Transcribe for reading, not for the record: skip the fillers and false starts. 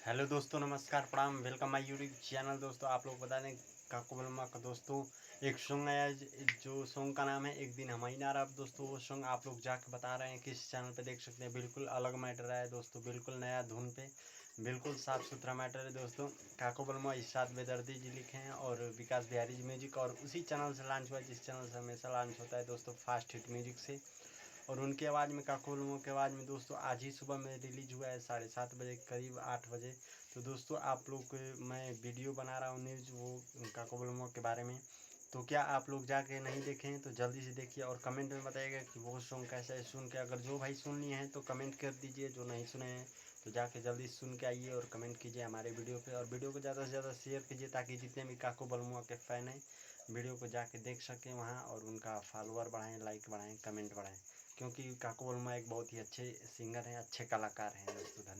Hello दोस्तों, नमस्कार, प्रणाम, वेलकम माय यूट्यूब चैनल। दोस्तों आप लोग बता दें काको बलमा का दोस्तों एक सॉन्ग आया जो सॉन्ग का नाम है एक दिन हम ही ना रहा। दोस्तों वो सॉन्ग आप लोग जाके बता रहे हैं किस चैनल पे देख सकते हैं। बिल्कुल अलग मैटर है दोस्तों, बिल्कुल नया धुन पे, बिल्कुल साफ़ सुथरा मैटर है दोस्तों। काको बलमा इरशाद बेदर्दी जी लिखे हैं और विकास बिहारी जी म्यूजिक, और उसी चैनल से लॉन्च हुआ है जिस चैनल से हमेशा लॉन्च होता है दोस्तों, फास्ट हिट म्यूजिक से। और उनकी आवाज़ में, काको बलमा की आवाज़ में दोस्तों आज ही सुबह में रिलीज हुआ है 7:30 बजे, करीब 8 बजे। तो दोस्तों आप लोग मैं वीडियो बना रहा हूँ न्यूज़ वो काको बलमा के बारे में। तो क्या आप लोग जाके नहीं देखे हैं तो जल्दी से देखिए और कमेंट में बताइएगा कि वो सॉन्ग कैसा है। सुन के अगर जो भाई सुन लिए हैं तो कमेंट कर दीजिए, जो नहीं सुने हैं तो जाके जल्दी सुन के आइए और कमेंट कीजिए हमारे वीडियो पे। और वीडियो को ज़्यादा से ज़्यादा शेयर कीजिए ताकि जितने भी काको बलमुआ के फ़ैन हैं वीडियो को जाके देख सकें वहाँ, और उनका फॉलोअर बढ़ाएं, लाइक बढ़ाएं, कमेंट बढ़ाएं, क्योंकि काको बलमुआ एक बहुत ही अच्छे सिंगर हैं, अच्छे कलाकार हैं दोस्तों। धन्यवाद।